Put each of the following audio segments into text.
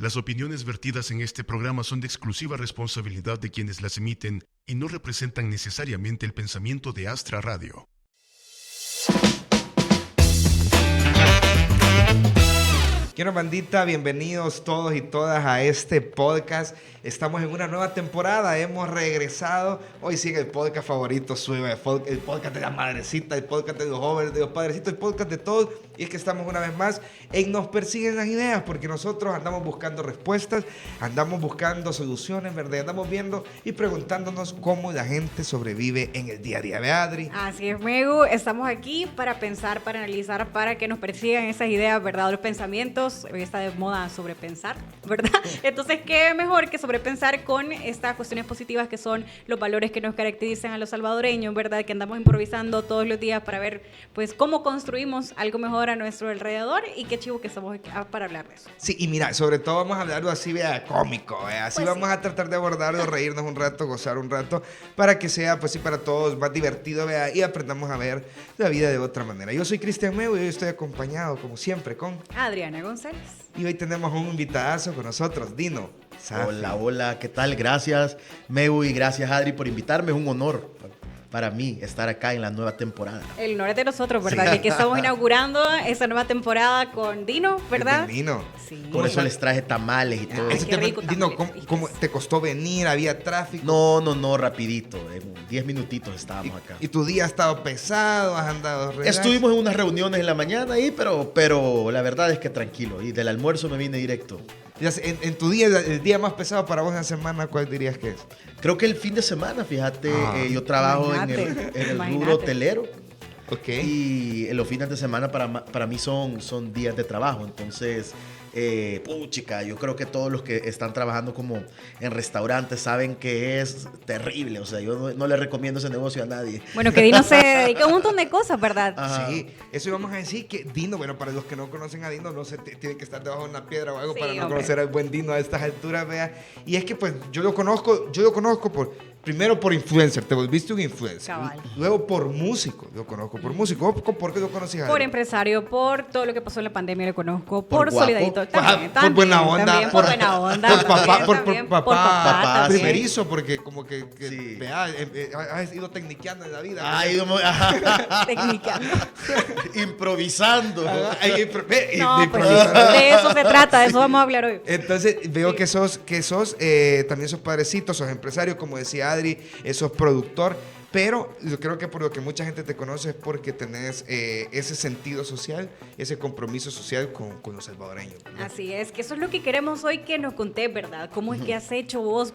Las opiniones vertidas en este programa son de exclusiva responsabilidad de quienes las emiten y no representan necesariamente el pensamiento de Astra Radio. Quiero, bandita, bienvenidos todos y todas a este podcast. Estamos en una nueva temporada, hemos regresado. Hoy sigue el podcast favorito, sube el podcast de la madrecita, el podcast de los jóvenes, de los padrecitos, el podcast de todos. Y es que estamos una vez más en Nos Persiguen las Ideas, porque nosotros andamos buscando respuestas, andamos buscando soluciones, ¿verdad? Andamos viendo y preguntándonos cómo la gente sobrevive en el día a día. ¿Ve, Adri? Así es, Megu. Estamos aquí para pensar, para analizar, para que nos persigan esas ideas, ¿verdad? Los pensamientos. Hoy está de moda sobrepensar, ¿verdad? Entonces, ¿qué mejor que sobrepensar con estas cuestiones positivas que son los valores que nos caracterizan a los salvadoreños, ¿verdad? Que andamos improvisando todos los días para ver, pues, cómo construimos algo mejor a nuestro alrededor y qué chivo que estamos aquí para hablar de eso. Sí, y mira, sobre todo vamos a hablarlo así, vea, cómico, vea. Así pues vamos a tratar de abordarlo, reírnos un rato, gozar un rato, para que sea, pues sí, para todos más divertido, vea, y aprendamos a ver la vida de otra manera. Yo soy Cristian Mego y hoy estoy acompañado, como siempre, con Adriana González. Y hoy tenemos un invitadazo con nosotros, Dino Safi. Hola, ¿qué tal? Gracias, Meu, y gracias, Adri, por invitarme. Es un honor para mí estar acá en la nueva temporada. El honor es de nosotros, ¿verdad? Sí. Que estamos inaugurando esa nueva temporada con Dino, ¿verdad? Dino. Sí. Por eso les traje tamales y todo. Qué rico, Dino, ¿cómo te costó venir? ¿Había tráfico? No, rapidito. En 10 minutitos estábamos acá. ¿Y tu día ha estado pesado? ¿Has andado relax? Estuvimos en unas reuniones en la mañana ahí, pero la verdad es que tranquilo. Y del almuerzo me vine directo. En tu día, el día más pesado para vos en la semana, ¿cuál dirías que es? Creo que el fin de semana, fíjate, yo trabajo en el rubro hotelero. Okay. Y los fines de semana para mí son días de trabajo. Entonces, puchica, yo creo que todos los que están trabajando como en restaurantes saben que es terrible. O sea, yo no le recomiendo ese negocio a nadie. Bueno, que Dino se dedica a un montón de cosas, ¿verdad? Ajá. Sí, eso íbamos a decir que Dino, bueno, para los que no conocen a Dino, no sé, tiene que estar debajo de una piedra o algo, sí, para no conocer al buen Dino a estas alturas, vea. Y es que pues yo lo conozco primero por influencer, te volviste un influencer. Cabal. Luego por músico, lo conozco por músico. ¿Por qué lo conocías? Por empresario, por todo lo que pasó en la pandemia lo conozco, por solidarito también, por buena onda, por buena onda, por papá primerizo, porque como que sí. Vea, has ido tecniqueando en la vida. Tecniqueando. Improvisando. No, pues de eso se trata, de eso vamos a hablar hoy. Entonces veo que sos también sos padrecito, sos empresario, como decía Adri, sos productor. Pero yo creo que por lo que mucha gente te conoce es porque tenés ese sentido social, ese compromiso social con los salvadoreños, ¿no? Así es, que eso es lo que queremos hoy que nos contés, ¿verdad? ¿Cómo es que has hecho vos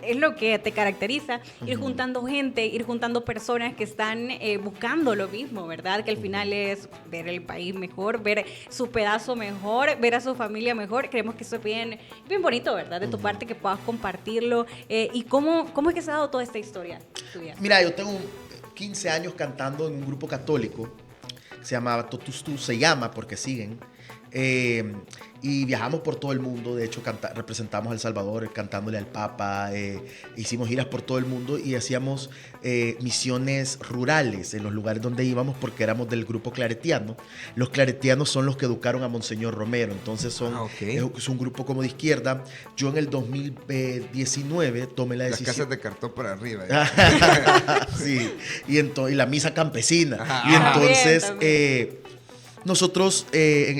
es lo que te caracteriza, ir juntando gente, ir juntando personas que están buscando lo mismo, ¿verdad? Que al final es ver el país mejor, ver su pedazo mejor, ver a su familia mejor. Creemos que eso es bien bonito, ¿verdad? De tu parte, que puedas compartirlo. ¿Y cómo es que se ha dado toda esta historia tuya? Mira, yo tengo 15 años cantando en un grupo católico, se llamaba Totustu, se llama porque siguen, y viajamos por todo el mundo. De hecho representamos a El Salvador cantándole al Papa, hicimos giras por todo el mundo y hacíamos misiones rurales en los lugares donde íbamos, porque éramos del grupo claretiano. Los claretianos son los que educaron a Monseñor Romero, entonces es un grupo como de izquierda. Yo en el 2019 tomé la decisión. Las casas de cartón para arriba. Sí, y la misa campesina. Ajá. Y entonces también. nosotros,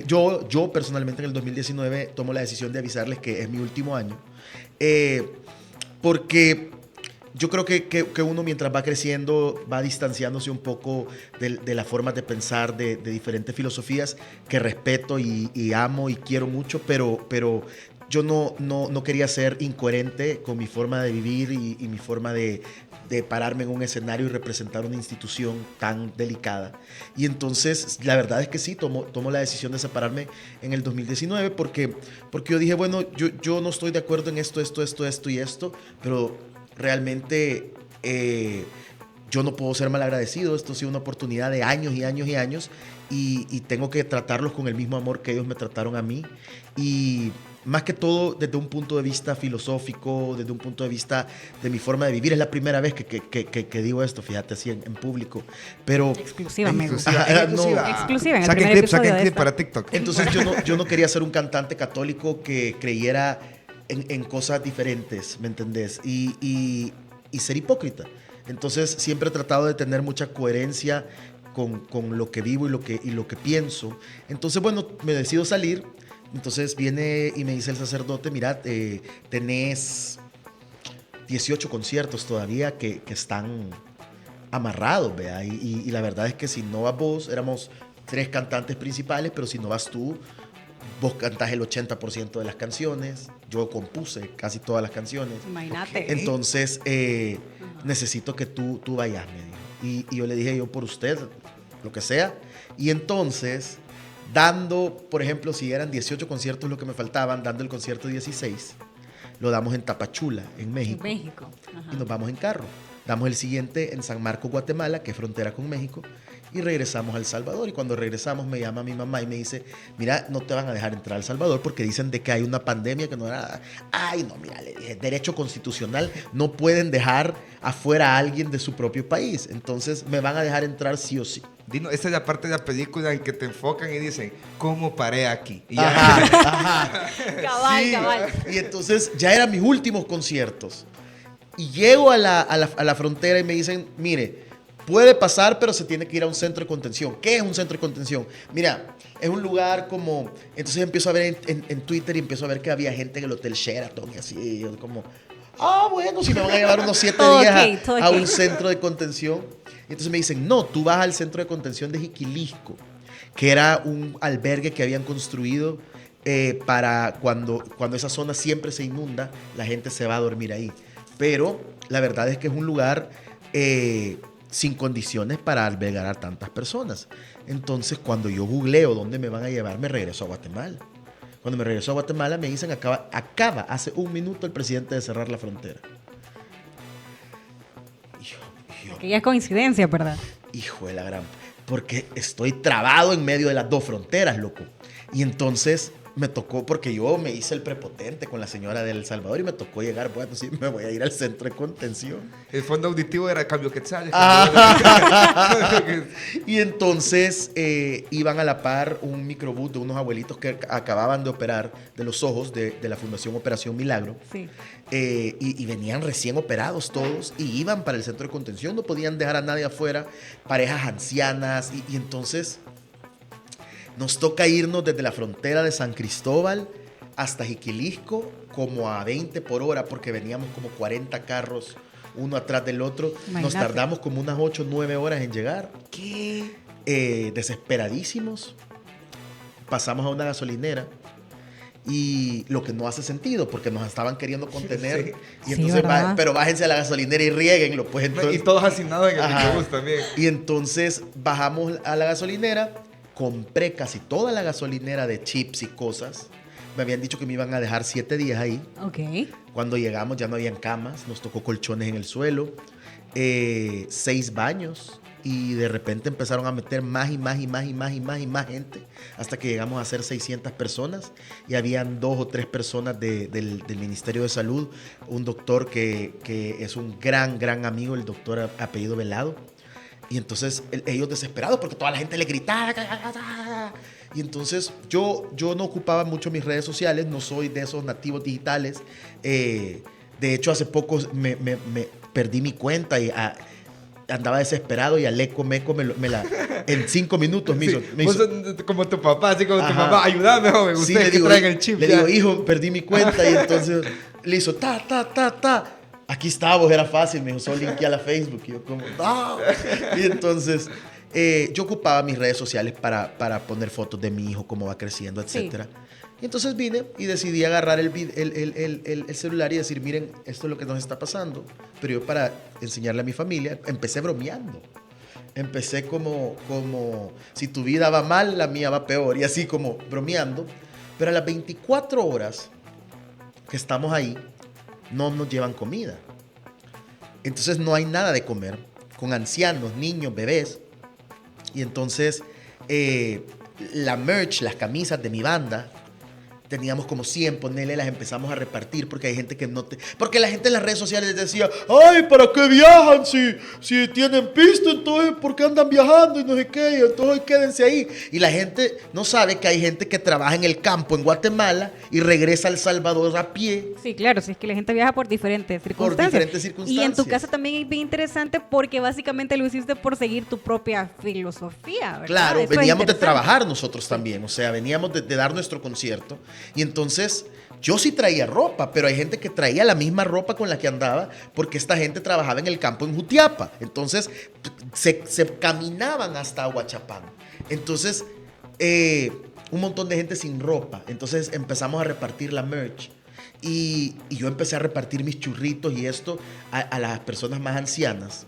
yo personalmente en el 2019 tomo la decisión de avisarles que es mi último año, porque yo creo que uno, mientras va creciendo, va distanciándose un poco de las formas de pensar de diferentes filosofías que respeto y amo y quiero mucho, pero yo no quería ser incoherente con mi forma de vivir y mi forma de pararme en un escenario y representar una institución tan delicada. Y entonces la verdad es que sí, tomo la decisión de separarme en el 2019 porque yo dije, bueno, yo no estoy de acuerdo en esto y esto, pero realmente yo no puedo ser malagradecido. Esto ha sido una oportunidad de años y años y años, y tengo que tratarlos con el mismo amor que ellos me trataron a mí. Y más que todo desde un punto de vista filosófico, desde un punto de vista de mi forma de vivir. Es la primera vez que digo esto, fíjate, así en público. Pero Exclusiva, me gusta. Exclusiva. Exclusiva en el Saquen primer clip, saquen episodio de clip esta. para TikTok. entonces yo no quería ser un cantante católico que creyera en cosas diferentes, ¿me entendés? Y ser hipócrita. Entonces siempre he tratado de tener mucha coherencia con lo que vivo y lo que pienso. Entonces, bueno, me decido salir. Entonces viene y me dice el sacerdote, mira, tenés 18 conciertos todavía que están amarrados, ¿vea? Y la verdad es que si no vas vos, éramos 3 cantantes principales, pero si no vas tú, vos cantás el 80% de las canciones, yo compuse casi todas las canciones. Imagínate. Entonces, necesito que tú vayas, me dijo. Y yo le dije, yo por usted, lo que sea. Y entonces, dando, por ejemplo, si eran 18 conciertos lo que me faltaban, dando el concierto 16, lo damos en Tapachula, en México. En México. Ajá. Y nos vamos en carro. Damos el siguiente en San Marcos, Guatemala, que es frontera con México, y regresamos a El Salvador. Y cuando regresamos me llama mi mamá y me dice, mira, no te van a dejar entrar a El Salvador porque dicen de que hay una pandemia que no era... Ay, no, mira, le dije, derecho constitucional, no pueden dejar afuera a alguien de su propio país. Entonces me van a dejar entrar sí o sí. Dino, esta es la parte de la película en que te enfocan y dicen, ¿cómo paré aquí? Y ya. Ajá. Cabal, Sí. cabal. Y entonces ya eran mis últimos conciertos. Y llego a la frontera y me dicen, mire, puede pasar, pero se tiene que ir a un centro de contención. ¿Qué es un centro de contención? Mira, es un lugar como... Entonces empiezo a ver en Twitter y empiezo a ver que había gente en el Hotel Sheraton y así. Y yo como, bueno, si me van a llevar unos 7 Todo días ok, todo a ok. un centro de contención. Y entonces me dicen, no, tú vas al centro de contención de Jiquilisco, que era un albergue que habían construido para cuando esa zona siempre se inunda, la gente se va a dormir ahí. Pero la verdad es que es un lugar sin condiciones para albergar a tantas personas. Entonces, cuando yo googleo dónde me van a llevar, me regreso a Guatemala. Cuando me regreso a Guatemala, me dicen, acaba hace un minuto el presidente de cerrar la frontera. Que ya es coincidencia, ¿verdad? Hijo de la gran... Porque estoy trabado en medio de las 2 fronteras, loco. Y entonces me tocó, porque yo me hice el prepotente con la señora de El Salvador y me tocó llegar, bueno, sí, me voy a ir al centro de contención. El fondo auditivo era cambio quetzales. Y entonces iban a la par un microbús de unos abuelitos que acababan de operar de los ojos de la Fundación Operación Milagro. Sí. Y venían recién operados todos y iban para el centro de contención, no podían dejar a nadie afuera, parejas ancianas, y entonces nos toca irnos desde la frontera de San Cristóbal hasta Jiquilisco como a 20 por hora porque veníamos como 40 carros uno atrás del otro. Imagínate. Nos tardamos como unas 8 o 9 horas en llegar. ¿Qué? Desesperadísimos. Pasamos a una gasolinera. Y lo que no hace sentido, porque nos estaban queriendo contener. Sí. Y Sí, entonces, ¿verdad? pero bájense a la gasolinera y riéguenlo. Pues entonces, Y todos asignados en el Ajá. microbús también. Y entonces bajamos a la gasolinera, compré casi toda la gasolinera de chips y cosas. Me habían dicho que me iban a dejar 7 días ahí. Ok. Cuando llegamos ya no habían camas, nos tocó colchones en el suelo, 6 baños. Y de repente empezaron a meter más gente hasta que llegamos a ser 600 personas y habían 2 o 3 personas del Ministerio de Salud, un doctor que es un gran amigo, el doctor apellido Velado. Y entonces ellos desesperados porque toda la gente le gritaba. Y entonces yo no ocupaba mucho mis redes sociales, no soy de esos nativos digitales. De hecho, hace poco me perdí mi cuenta y... andaba desesperado y Aleco Meco en 5 minutos me hizo. Vos sos como tu papá, así como tu Ajá. mamá, ayúdame, joven, Sí, ustedes le que digo, traen el chip. le ya. digo, hijo, perdí mi cuenta. Y entonces le hizo ta. Aquí estábamos, era fácil. Me dijo, solo linké a la Facebook. Y yo como, no. Y entonces yo ocupaba mis redes sociales para poner fotos de mi hijo, cómo va creciendo, etcétera. Y entonces vine y decidí agarrar el celular y decir, miren, esto es lo que nos está pasando. Pero yo para enseñarle a mi familia, empecé bromeando. Empecé como si tu vida va mal, la mía va peor. Y así como bromeando. Pero a las 24 horas que estamos ahí, no nos llevan comida. Entonces no hay nada de comer. Con ancianos, niños, bebés. Y entonces la merch, las camisas de mi banda, teníamos como 100, ponele, las empezamos a repartir porque hay gente que no te... Porque la gente en las redes sociales decía, ay, ¿para qué viajan si tienen pista? Entonces, ¿por qué andan viajando y no sé qué? Y entonces quédense ahí. Y la gente no sabe que hay gente que trabaja en el campo en Guatemala y regresa a El Salvador a pie. Sí, claro, si es que la gente viaja por diferentes circunstancias. diferentes circunstancias. Y en tu caso también es bien interesante porque básicamente lo hiciste por seguir tu propia filosofía, ¿verdad? Claro, Eso es veníamos de interesante. trabajar nosotros también, o sea, veníamos de dar nuestro concierto y entonces yo sí traía ropa, pero hay gente que traía la misma ropa con la que andaba porque esta gente trabajaba en el campo en Jutiapa, entonces se caminaban hasta Aguachapán, entonces un montón de gente sin ropa, entonces empezamos a repartir la merch. Y yo empecé a repartir mis churritos y esto a las personas más ancianas.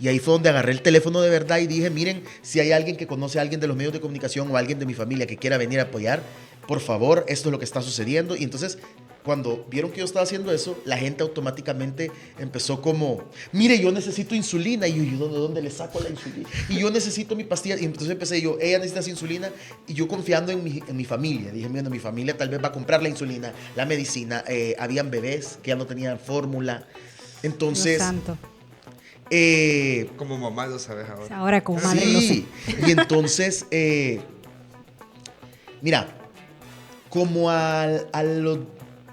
Y ahí fue donde agarré el teléfono de verdad y dije, miren, si hay alguien que conoce a alguien de los medios de comunicación o alguien de mi familia que quiera venir a apoyar, por favor, esto es lo que está sucediendo. Y entonces, cuando vieron que yo estaba haciendo eso, la gente automáticamente empezó como, mire, yo necesito insulina. Y yo, ¿de dónde le saco la insulina? Y yo necesito mi pastilla. Y entonces empecé yo, ella necesita insulina. Y yo confiando en mi familia. Dije, mira, mi familia tal vez va a comprar la insulina, la medicina. Habían bebés que ya no tenían fórmula. Entonces... Dios santo. Como mamá lo sabes ahora. Ahora como madre lo sé. Sí, y entonces, mira, como a los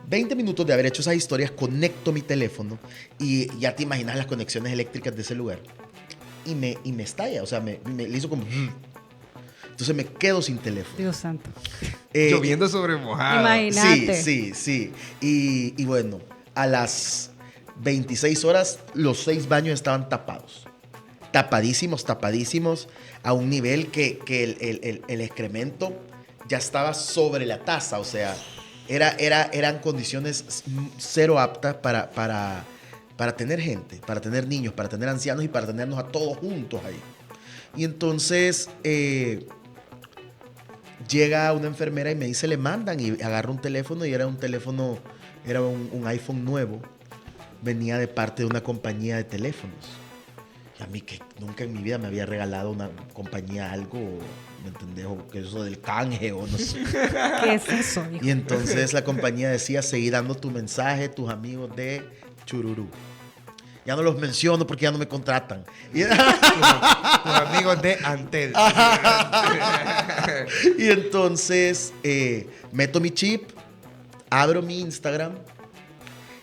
20 minutos de haber hecho esas historias, conecto mi teléfono y ya te imaginas las conexiones eléctricas de ese lugar. Y me estalla, o sea, me le hizo como... Entonces me quedo sin teléfono. Dios santo. Lloviendo sobre mojado. Imagínate. Sí. Y bueno, a las 26 horas, los 6 baños estaban tapados. Tapadísimos, a un nivel que el excremento ya estaba sobre la taza. O sea, eran condiciones cero aptas para tener gente, para tener niños, para tener ancianos y para tenernos a todos juntos ahí. Y entonces llega una enfermera y me dice, le mandan, y agarra un teléfono y era un teléfono, era un iPhone nuevo. Venía de parte de una compañía de teléfonos. Y a mí que nunca en mi vida me había regalado una compañía algo, ¿me entendés? O que eso del canje o no sé. ¿Qué es eso, hijo? Y entonces la compañía decía, seguí dando tu mensaje, tus amigos de Chururú. Ya no los menciono porque ya no me contratan. Y, Tus amigos de Antel. y entonces meto mi chip, abro mi Instagram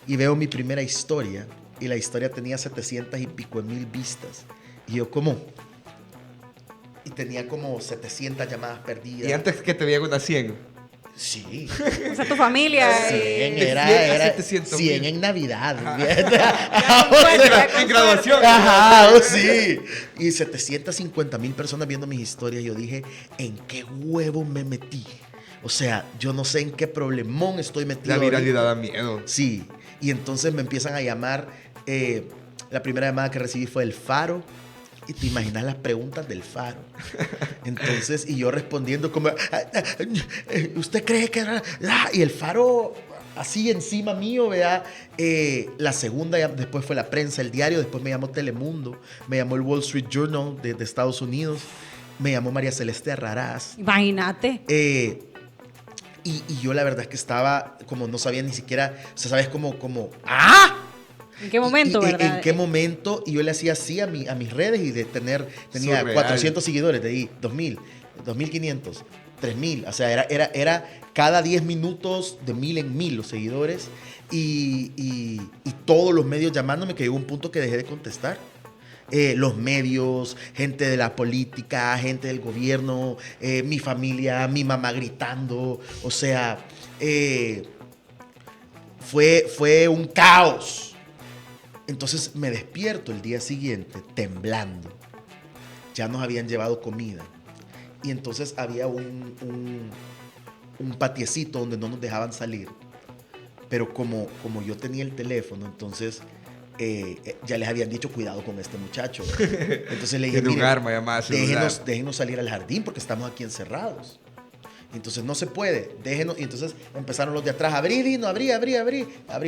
y veo mi primera historia. Y la historia tenía 700 y pico de mil vistas. Y yo, ¿cómo? Y tenía como 700 llamadas perdidas. Y antes que te veían unas 100. Sí. O sea, tu familia. 100 de era 100 a 700 100 mil. en Navidad. En graduación. Ajá, sí. Y 750,000 personas viendo mis historias. Yo dije, ¿en qué huevo me metí? O sea, yo no sé en qué problemón estoy metido. La viralidad ahorita. da miedo. Sí. Y entonces me empiezan a llamar. La primera llamada que recibí fue El Faro. Y te imaginas las preguntas del Faro. Entonces, y yo respondiendo como, ¿usted cree que...? Y el Faro así encima mío, vea. La segunda, después fue la prensa, el diario, después me llamó Telemundo, me llamó el Wall Street Journal de Estados Unidos, me llamó María Celeste Arrarás. Imagínate. Y yo la verdad es que estaba como no sabía ni siquiera, o sea, sabes como ¡ah! ¿En qué momento, verdad? ¿En qué momento? Y yo le hacía así a mis redes y tenía Surreal. 400 seguidores, de ahí 2,000, 2,500, 3,000. O sea, era cada 10 minutos de 1,000 en 1,000 los seguidores y todos los medios llamándome, que llegó un punto que dejé de contestar. Los medios, gente de la política, gente del gobierno, mi familia, mi mamá gritando. O sea, fue un caos. Entonces me despierto el día siguiente temblando. Ya nos habían llevado comida. Y entonces había un patiecito donde no nos dejaban salir. Pero como yo tenía el teléfono, entonces ya les habían dicho cuidado con este muchacho. Entonces le dije, Tiene un "Miren, arma llamada celular". déjenos salir al jardín porque estamos aquí encerrados. Entonces no se puede, déjenos. Y entonces empezaron los de atrás, abrí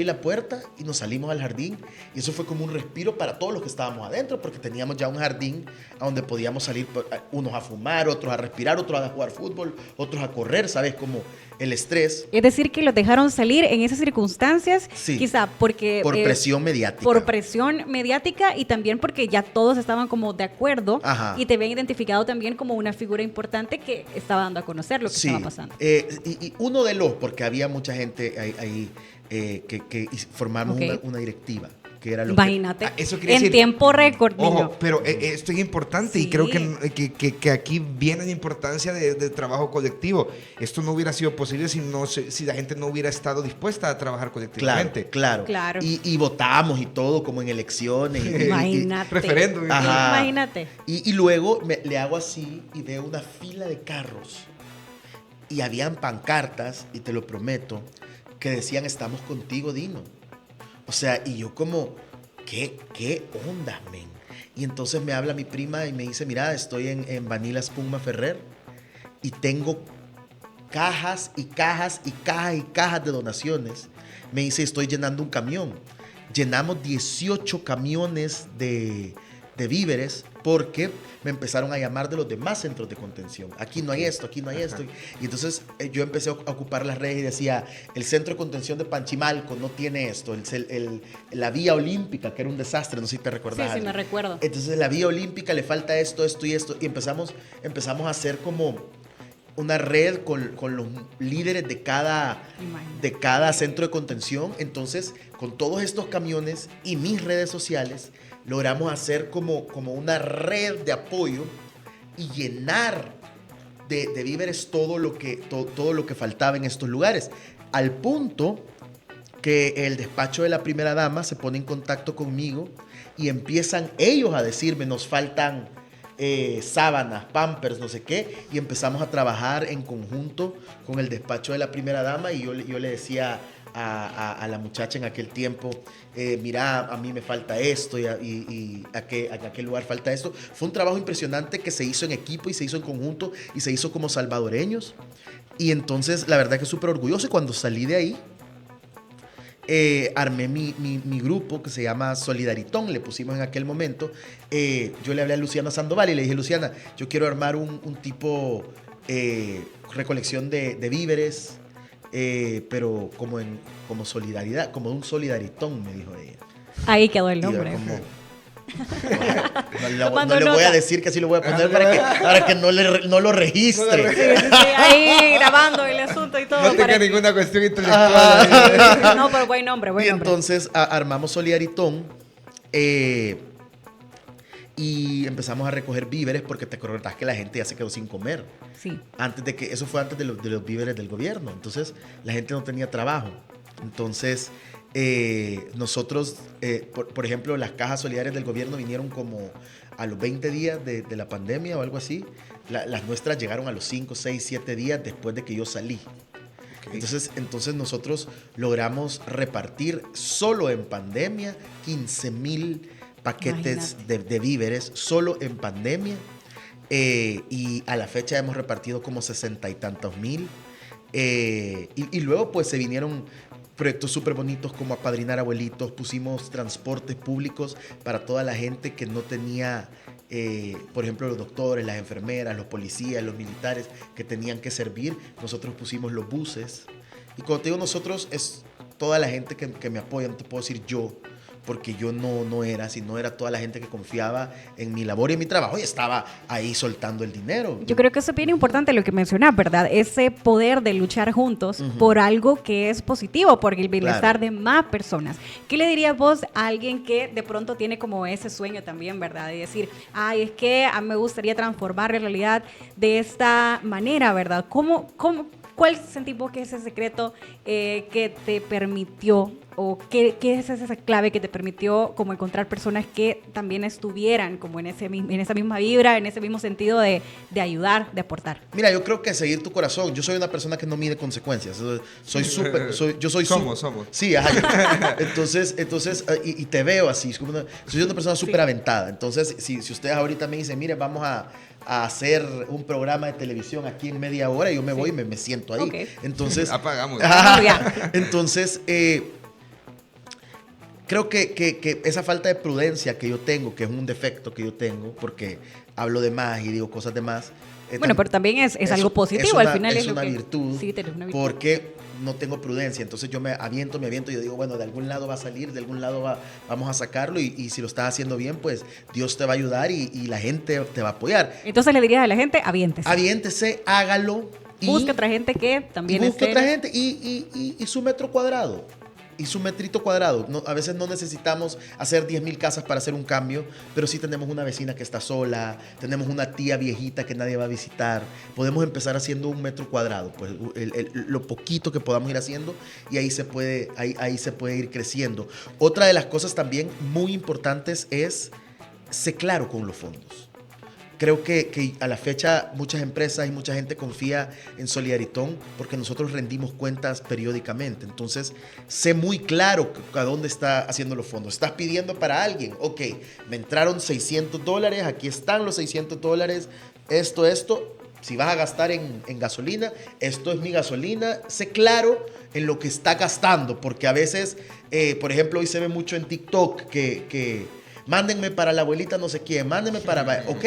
la puerta y nos salimos al jardín. Y eso fue como un respiro para todos los que estábamos adentro, porque teníamos ya un jardín a donde podíamos salir, unos a fumar, otros a respirar, otros a jugar fútbol, otros a correr, ¿sabes? Como el estrés. Es decir, que los dejaron salir en esas circunstancias, Sí. quizá porque... Por presión mediática. Por presión mediática y también porque ya todos estaban como de acuerdo. Ajá. Y te habían identificado también como una figura importante que estaba dando a conocer lo que Sí. estaba pasando. Y uno de los, porque había mucha gente ahí que formamos Ok. una directiva, que era lo Imagínate, eso quería en decir- tiempo récord, niño. Ojo, pero esto es importante y Sí. creo que aquí viene la importancia de trabajo colectivo. Esto no hubiera sido posible si la gente no hubiera estado dispuesta a trabajar colectivamente. Claro. Claro. Y votamos y todo, como en elecciones. Imagínate. Referéndum y todo. Ajá. Imagínate. Y luego le hago así y veo una fila de carros. Y habían pancartas, y te lo prometo, que decían, estamos contigo, Dino. O sea, y yo como, ¿qué onda, men? Y entonces me habla mi prima y me dice, mira, estoy en Vanilla Espuma Ferrer y tengo cajas y cajas y cajas y cajas de donaciones. Me dice, estoy llenando un camión. Llenamos 18 camiones de víveres porque me empezaron a llamar de los demás centros de contención. Aquí no hay esto, aquí no hay esto. Y entonces yo empecé a ocupar las redes y decía, el centro de contención de Panchimalco no tiene esto. La vía olímpica, que era un desastre, no sé si te Sí, recuerdas. sí, me recuerdo. Entonces la vía olímpica le falta esto, esto y esto. Y empezamos a hacer como una red con los líderes de cada centro de contención. Entonces, con todos estos camiones y mis redes sociales, logramos hacer como una red de apoyo y llenar de víveres todo lo que faltaba en estos lugares. Al punto que el despacho de la primera dama se pone en contacto conmigo y empiezan ellos a decirme, nos faltan sábanas, pampers, no sé qué, y empezamos a trabajar en conjunto con el despacho de la primera dama y yo le decía a la muchacha en aquel tiempo, mira, a mí me falta esto y a qué lugar falta esto. Fue un trabajo impresionante que se hizo en equipo y se hizo en conjunto y se hizo como salvadoreños. Y entonces la verdad que súper orgulloso. Y cuando salí de ahí, armé mi grupo que se llama Solidaritón, le pusimos en aquel momento. Yo le hablé a Luciana Sandoval y le dije, Luciana, yo quiero armar un tipo recolección de víveres, pero como solidaridad, como un solidaritón, me dijo ella. Ahí quedó el Y yo nombre. como, Tomando no le voy nota. a decir que así lo voy a poner para que no lo registre. Sí, sí, sí, ahí grabando el asunto y todo. No tenga para- ninguna cuestión intelectual. No, pero buen nombre, buen Y nombre. entonces armamos Solidaritón y empezamos a recoger víveres porque te acordás que la gente ya se quedó sin comer. Sí. Eso fue antes de los víveres del gobierno. Entonces la gente no tenía trabajo. Entonces nosotros, por ejemplo, las cajas solidarias del gobierno vinieron como a los 20 días de la pandemia o algo así. Las nuestras llegaron a los 5, 6, 7 días después de que yo salí. Okay. Entonces nosotros logramos repartir solo en pandemia 15,000 paquetes de víveres, solo en pandemia. Y a la fecha hemos repartido como 60 y tantos mil. Y luego pues se vinieron proyectos súper bonitos como apadrinar abuelitos, pusimos transportes públicos para toda la gente que no tenía, por ejemplo, los doctores, las enfermeras, los policías, los militares que tenían que servir. Nosotros pusimos los buses. Y cuando te digo nosotros, es toda la gente que me apoya, no te puedo decir yo, porque yo no era, sino era toda la gente que confiaba en mi labor y en mi trabajo y estaba ahí soltando el dinero. Yo creo que eso es bien importante lo que mencionas, ¿verdad? Ese poder de luchar juntos por algo que es positivo, por el bienestar de más personas. ¿Qué le dirías vos a alguien que de pronto tiene como ese sueño también, ¿verdad? De decir, ay, es que a mí me gustaría transformar la realidad de esta manera, ¿verdad? ¿Cuál sentís vos que es ese secreto que te permitió o qué es esa clave que te permitió como encontrar personas que también estuvieran como en esa misma vibra, en ese mismo sentido de ayudar, de aportar? Mira, yo creo que seguir tu corazón. Yo soy una persona que no mide consecuencias. Somos. Sí, ajá. Entonces, y te veo así. Soy una persona súper aventada. Entonces, si ustedes ahorita me dicen, mire, vamos a hacer un programa de televisión aquí en media hora, yo me voy y me siento ahí. Okay. Entonces, apagamos. Entonces, creo que esa falta de prudencia que yo tengo, que es un defecto que yo tengo, porque hablo de más y digo cosas de más, Bueno, pero también es algo positivo, al final es lo una que... virtud, Sí, tenés una virtud. porque no tengo prudencia, entonces yo me aviento, y yo digo, bueno, de algún lado va a salir, de algún lado vamos a sacarlo, y si lo estás haciendo bien, pues Dios te va a ayudar y la gente te va a apoyar. Entonces le dirías a la gente, aviéntese. Aviéntese, hágalo. Busque otra gente que también busque esté... otra gente y su metro cuadrado. Y su metrito cuadrado. No, a veces no necesitamos hacer 10,000 casas para hacer un cambio, pero sí tenemos una vecina que está sola, tenemos una tía viejita que nadie va a visitar. Podemos empezar haciendo un metro cuadrado, pues lo poquito que podamos ir haciendo, y ahí se puede ir creciendo. Otra de las cosas también muy importantes es ser claro con los fondos. Creo que a la fecha muchas empresas y mucha gente confía en Solidaritón porque nosotros rendimos cuentas periódicamente. Entonces, sé muy claro a dónde está haciendo los fondos. ¿Estás pidiendo para alguien? Ok, me entraron $600, aquí están los $600, esto. Si vas a gastar en gasolina, esto es mi gasolina. Sé claro en lo que está gastando, porque a veces, por ejemplo, hoy se ve mucho en TikTok que mándenme para la abuelita no sé quién, mándenme para... Ok,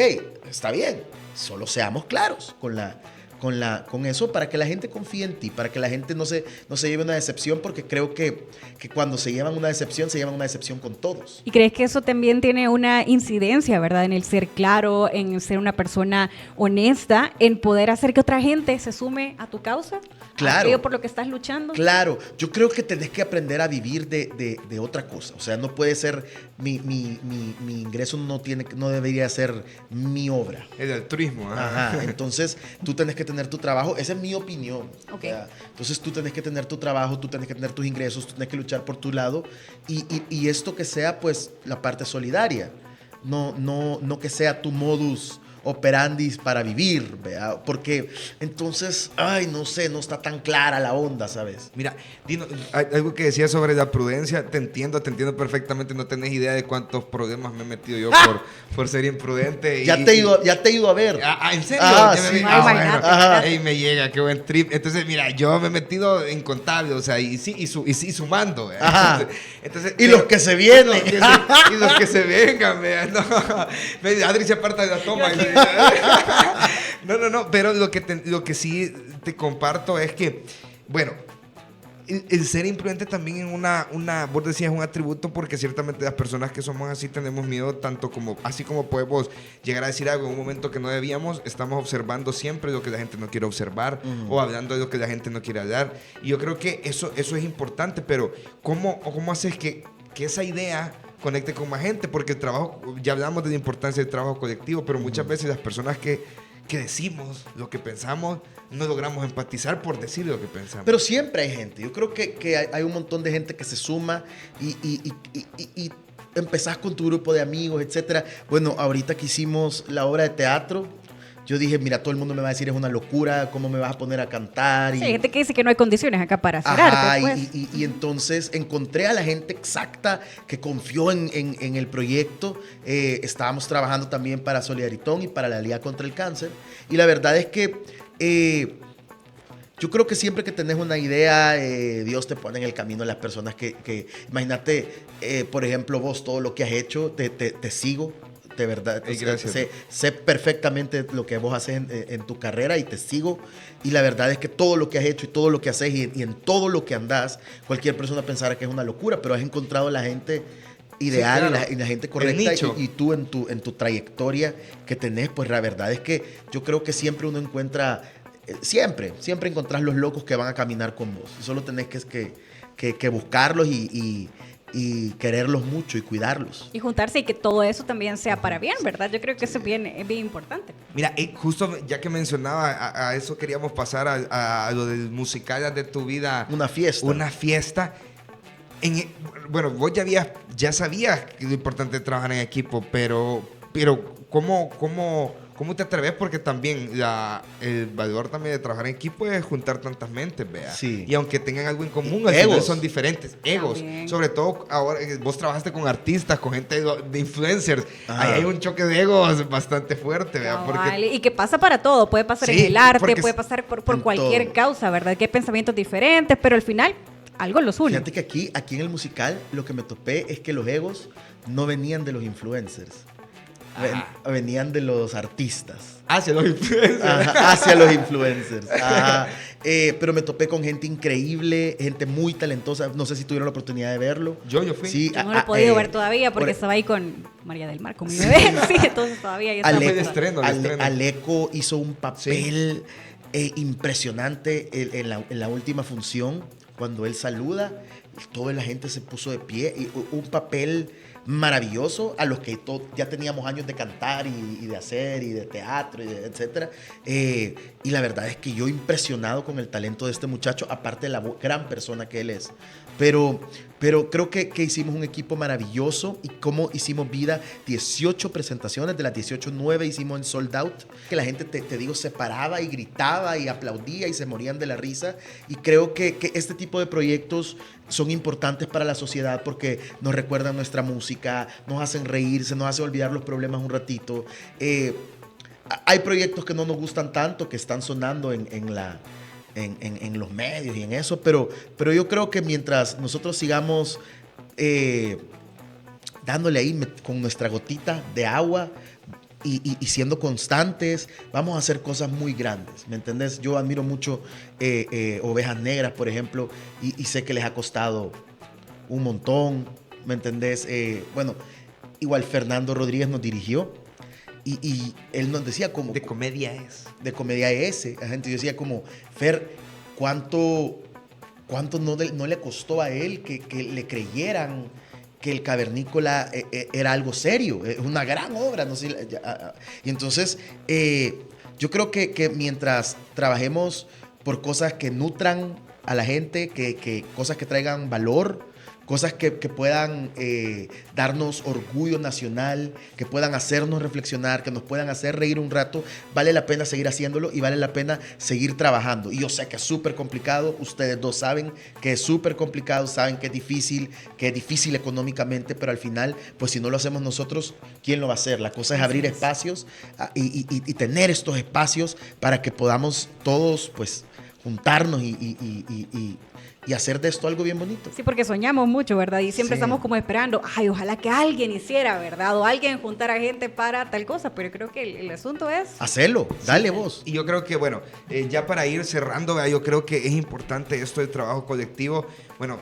está bien, solo seamos claros con eso para que la gente confíe en ti, para que la gente no se lleve una decepción, porque creo que cuando se llevan una decepción, se llevan una decepción con todos. ¿Y crees que eso también tiene una incidencia, verdad? En el ser claro, en ser una persona honesta, en poder hacer que otra gente se sume a tu causa? Claro. ¿Aquello por lo que estás luchando? Claro, yo creo que tenés que aprender a vivir de otra cosa. O sea, no puede ser mi ingreso, no debería ser mi obra. El altruismo. Ajá, entonces tú tenés que tener tu trabajo, esa es mi opinión. Okay. O sea, entonces tú tenés que tener tu trabajo, tú tenés que tener tus ingresos, tú tenés que luchar por tu lado, y esto que sea pues la parte solidaria, no que sea tu modus operandi para vivir, ¿verdad? Porque entonces, no sé, no está tan clara la onda, ¿sabes? Mira, Dino, algo que decías sobre la prudencia, te entiendo perfectamente, no tenés idea de cuántos problemas me he metido yo por ser imprudente. Ya te he ido a ver. ¿En serio? Sí. Ey, me llega, qué buen trip. Entonces, mira, yo me he metido incontable, o sea, y sumando. Entonces, y los que se vienen. Y los que se vengan, vea. No. Adri se aparta de la toma. No, pero lo que sí te comparto es que, bueno, el ser imprudente también es vos decías, un atributo, porque ciertamente las personas que somos así tenemos miedo, tanto como, así como podemos llegar a decir algo en un momento que no debíamos, estamos observando siempre lo que la gente no quiere observar, o hablando de lo que la gente no quiere hablar, y yo creo que eso es importante, pero ¿cómo haces que esa idea conecte con más gente? Porque el trabajo, ya hablamos de la importancia del trabajo colectivo, pero muchas veces las personas que decimos lo que pensamos no logramos empatizar por decir lo que pensamos. Pero siempre hay gente. Yo creo que hay un montón de gente que se suma y empezás con tu grupo de amigos, etcétera. Bueno, ahorita que hicimos la obra de teatro, yo dije, mira, todo el mundo me va a decir es una locura, ¿cómo me vas a poner a cantar? Sí, hay gente que dice que no hay condiciones acá para hacer Ajá, arte. Pues. Y entonces encontré a la gente exacta que confió en el proyecto. Estábamos trabajando también para Solidaritón y para la Liga contra el Cáncer. Y la verdad es que yo creo que siempre que tenés una idea, Dios te pone en el camino las personas que imagínate, por ejemplo, vos todo lo que has hecho, te sigo. De verdad, sé perfectamente lo que vos haces en tu carrera y te sigo, y la verdad es que todo lo que has hecho y todo lo que haces y en todo lo que andás, cualquier persona pensará que es una locura, pero has encontrado la gente ideal, sí, claro, y la gente correcta, y tú en tu trayectoria que tenés, pues la verdad es que yo creo que siempre uno encuentra, siempre encontrás los locos que van a caminar con vos, solo tenés que buscarlos y quererlos mucho y cuidarlos. Y juntarse y que todo eso también sea para bien, ¿verdad? Yo creo que eso es bien importante. Mira, justo ya que mencionaba a eso, queríamos pasar a lo del musical de tu vida. Una fiesta. Bueno, vos ya sabías que lo importante es trabajar en equipo, pero ¿cómo te atreves? Porque también el valor también de trabajar en equipo es juntar tantas mentes, vea. Sí. Y aunque tengan algo en común, al final son diferentes. Egos. También. Sobre todo ahora vos trabajaste con artistas, con gente de influencers. Ajá. Ahí hay un choque de egos bastante fuerte, vea. Y que pasa para todo. Puede pasar en el arte, puede pasar por cualquier causa, ¿verdad? Que hay pensamientos diferentes, pero al final algo los une. Fíjate que aquí en el musical lo que me topé es que los egos no venían de los influencers. Venían de los artistas. Hacia los influencers. Ajá, hacia los influencers. Ajá. Pero me topé con gente increíble, gente muy talentosa. No sé si tuvieron la oportunidad de verlo. Yo fui. Sí, Yo no lo he podido ver todavía porque estaba ahí con María del Mar, con mi bebé. Sí, entonces todavía ya está. Fue de estreno. Aleco hizo un papel impresionante en la última función. Cuando él saluda, toda la gente se puso de pie. Y un papel maravilloso a los que ya teníamos años de cantar y de hacer y de teatro, etcétera. Y la verdad es que yo impresionado con el talento de este muchacho, aparte de la gran persona que él es. Pero creo que hicimos un equipo maravilloso y cómo hicimos vida. 18 presentaciones, de las 18, 9 hicimos en Sold Out. Que la gente, te digo, se paraba y gritaba y aplaudía y se morían de la risa. Y creo que este tipo de proyectos son importantes para la sociedad porque nos recuerdan nuestra música, nos hacen reírse, nos hacen olvidar los problemas un ratito. Hay proyectos que no nos gustan tanto, que están sonando en los medios y en eso, pero yo creo que mientras nosotros sigamos dándole ahí con nuestra gotita de agua y siendo constantes, vamos a hacer cosas muy grandes, ¿me entendés? Yo admiro mucho Ovejas Negras, por ejemplo, y sé que les ha costado un montón, ¿me entendés? Bueno, igual Fernando Rodríguez nos dirigió. Y él nos decía como... De comedia es. De comedia es. La gente decía como, Fer, ¿cuánto no le costó a él que le creyeran que El Cavernícola era algo serio? Es una gran obra. No sé, y entonces, yo creo que mientras trabajemos por cosas que nutran a la gente, que cosas que traigan valor, cosas que puedan darnos orgullo nacional, que puedan hacernos reflexionar, que nos puedan hacer reír un rato, vale la pena seguir haciéndolo y vale la pena seguir trabajando. Y yo sé que es súper complicado, ustedes dos saben que es súper complicado, saben que es difícil económicamente, pero al final, pues si no lo hacemos nosotros, ¿quién lo va a hacer? La cosa es abrir espacios y tener estos espacios para que podamos todos, pues, juntarnos y hacer de esto algo bien bonito. Sí, porque soñamos mucho, ¿verdad? Y siempre Sí. estamos como esperando, ay, ojalá que alguien hiciera, ¿verdad? O alguien juntara gente para tal cosa, pero creo que el asunto es... Hacelo, dale vos. Y yo creo que, bueno, ya para ir cerrando, ¿verdad? Yo creo que es importante esto del trabajo colectivo. Bueno,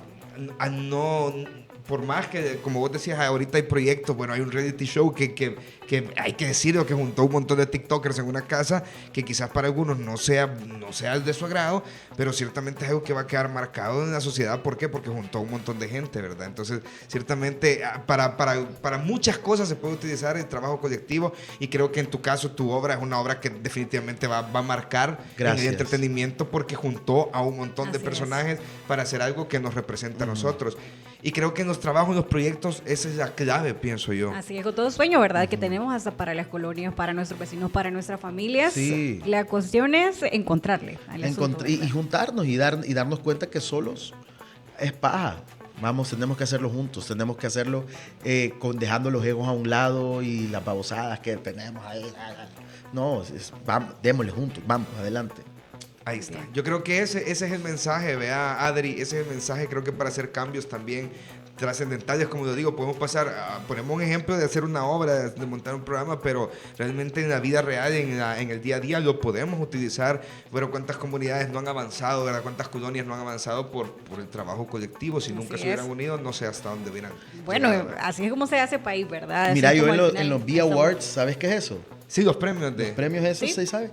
por más que, como vos decías, ahorita hay proyectos, bueno, hay un reality show que hay que decirlo, que juntó un montón de TikTokers en una casa, que quizás para algunos no sea de su agrado, pero ciertamente es algo que va a quedar marcado en la sociedad. ¿Por qué? Porque juntó un montón de gente, ¿verdad? Entonces, ciertamente, para muchas cosas se puede utilizar el trabajo colectivo, y creo que en tu caso, tu obra es una obra que definitivamente va a marcar en el entretenimiento, porque juntó a un montón de personajes para hacer algo que nos representa a nosotros. Y creo que en los trabajos, en los proyectos, esa es la clave, pienso yo. Así es, con todo sueño, ¿verdad? Que tenemos hasta para las colonias, para nuestros vecinos, para nuestras familias. Sí. La cuestión es encontrarle al asunto, Y ¿verdad? juntarnos y darnos cuenta que solos es paja. Vamos, tenemos que hacerlo juntos, tenemos que hacerlo dejando los egos a un lado y las babosadas que tenemos ahí. No, vamos, démosle juntos, vamos, adelante. Ahí está. Yo creo que ese es el mensaje, vea, Adri, ese es el mensaje. Creo que para hacer cambios también trascendentales, como yo digo, podemos ponemos un ejemplo de hacer una obra, de montar un programa, pero realmente en la vida real, en el día a día, lo podemos utilizar. Pero cuántas comunidades no han avanzado, ¿verdad? Cuántas colonias no han avanzado por el trabajo colectivo. Si nunca se hubieran unido, no sé hasta dónde hubieran Bueno, llegado. así es como se hace país, ¿verdad? Mira, Así yo como al final en los B estamos- Awards, ¿sabes qué es eso? Sí, los premios Los premios esos, ¿Sí? ¿sí sabes?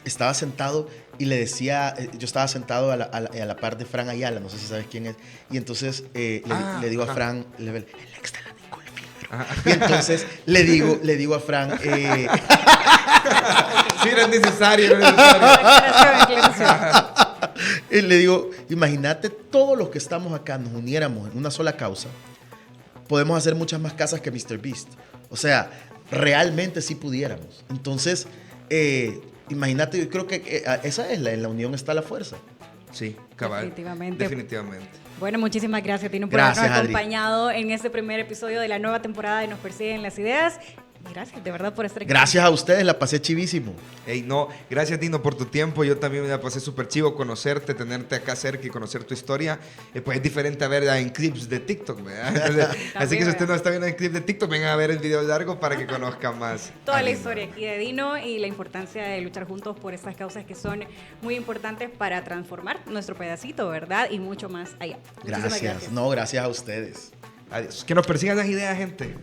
Estaba sentado y le decía, yo estaba sentado a la par de Fran Ayala, no sé si sabes quién es, y entonces le digo a Fran, el ex de la Nicole Figueroa. Y entonces le digo a Fran, Sí, era necesario, era necesario. Aclaración. y le digo, imagínate todos los que estamos acá nos uniéramos en una sola causa, podemos hacer muchas más casas que Mr. Beast. O sea, realmente sí pudiéramos. Entonces, imagínate, yo creo que esa es en la unión está la fuerza. Sí, cabal. Definitivamente. Bueno, muchísimas gracias, Tino, por Gracias, habernos Adri. acompañado en este primer episodio de la nueva temporada de Nos Persiguen las Ideas. Gracias, de verdad, por estar aquí. Gracias a ustedes, la pasé chivísimo. Ey, no, gracias Dino por tu tiempo. Yo también me la pasé súper chivo conocerte, tenerte acá cerca y conocer tu historia. Pues es diferente a ver en clips de TikTok, ¿verdad? Entonces, así que si usted no está viendo el clip de TikTok, vengan a ver el video largo para que conozcan más. Toda a la Dino. historia aquí de Dino y la importancia de luchar juntos por estas causas que son muy importantes para transformar nuestro pedacito, ¿verdad? Y mucho más allá. Muchísimas Gracias. No, gracias a ustedes. Adiós. Que nos persigan las ideas, gente.